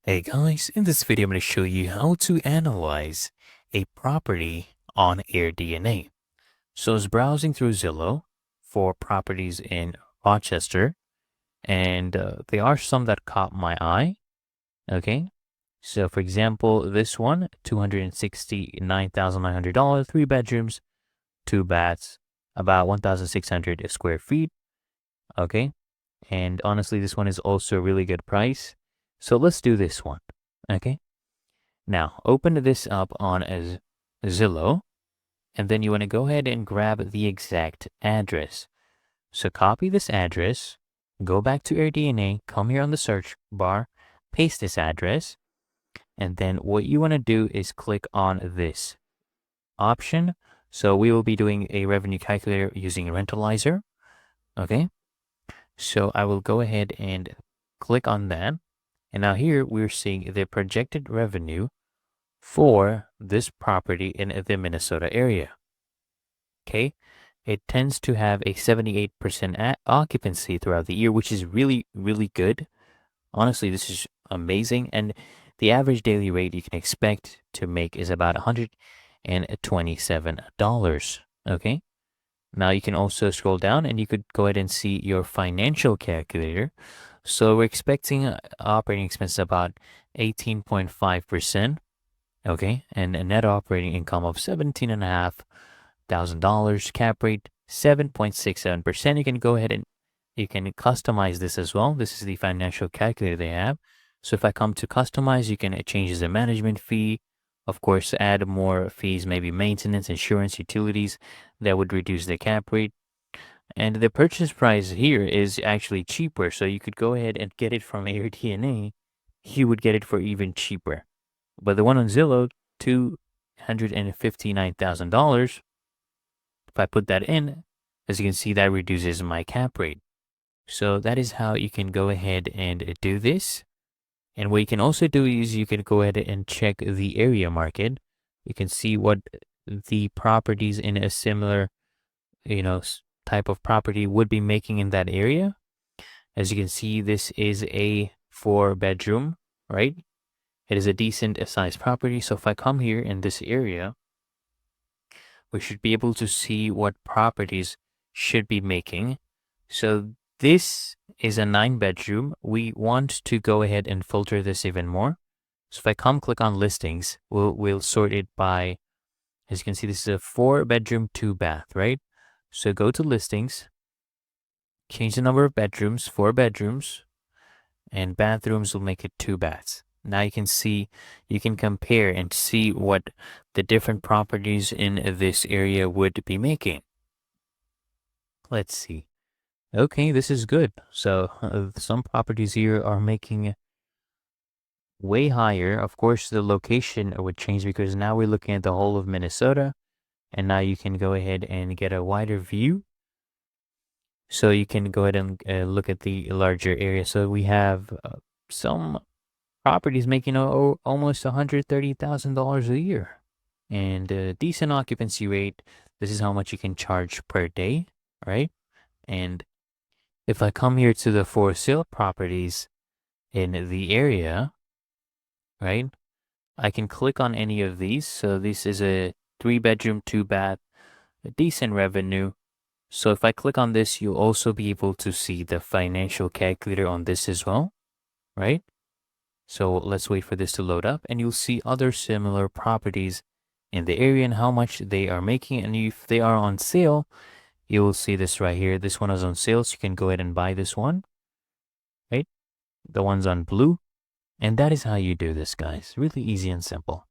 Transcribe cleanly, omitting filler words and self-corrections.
Hey guys, in this video I'm going to show you how to analyze a property on AirDNA. So I was browsing through Zillow for properties in Rochester, and there are some that caught my eye. Okay, so for example, this one, $269,900, 3 bedrooms, 2 baths, about 1,600 square feet. Okay, and honestly, this one is also a really good price. So let's do this one. Okay. Now, open this up on Zillow, and then you want to go ahead and grab the exact address. So copy this address, go back to AirDNA, come here on the search bar, paste this address, and then what you want to do is click on this option. So we will be doing a revenue calculator using Rentalizer. Okay, so I will go ahead and click on that. And now here we're seeing the projected revenue for this property in the Minnesota area. Okay, it tends to have a 78% occupancy throughout the year, which is really, really good. Honestly, this is amazing. And the average daily rate you can expect to make is about $127. Okay, now you can also scroll down and you could go ahead and see your financial calculator. So we're expecting operating expenses about 18.5%. Okay, and a net operating income of $17,500, cap rate 7.67%. You can go ahead and you can customize this as well. This is the financial calculator they have. So if I come to customize, you can change the management fee. Of course, add more fees, maybe maintenance, insurance, utilities that would reduce the cap rate. And the purchase price here is actually cheaper. So you could go ahead and get it from AirDNA. You would get it for even cheaper. But the one on Zillow, $259,000. If I put that in, as you can see, that reduces my cap rate. So that is how you can go ahead and do this. And what you can also do is you can go ahead and check the area market. You can see what the properties in a similar, type of property would be making in that area. As you can see, this is a 4 bedroom, right? It is a decent sized property. So if I come here in this area, we should be able to see what properties should be making. So this is a 9 bedroom. We want to go ahead and filter this even more. So if I click on listings, we'll sort it by, as you can see, this is a 4 bedroom, 2 bath, right? So go to listings, change the number of bedrooms, 4 bedrooms, and bathrooms will make it 2 baths. Now you can see, you can compare and see what the different properties in this area would be making. Let's see. Okay, this is good. So some properties here are making way higher. Of course, the location would change because now we're looking at the whole of Minnesota. And now you can go ahead and get a wider view. So you can go ahead and look at the larger area. So we have some properties making almost $130,000 a year, and a decent occupancy rate. This is how much you can charge per day, right? And if I come here to the for sale properties in the area, right, I can click on any of these. So this is a 3 bedroom, 2 bath, a decent revenue. So if I click on this, you'll also be able to see the financial calculator on this as well, right? So let's wait for this to load up and you'll see other similar properties in the area and how much they are making. And if they are on sale, you will see this right here. This one is on sale, so you can go ahead and buy this one, right? The one's on blue. And that is how you do this, guys. Really easy and simple.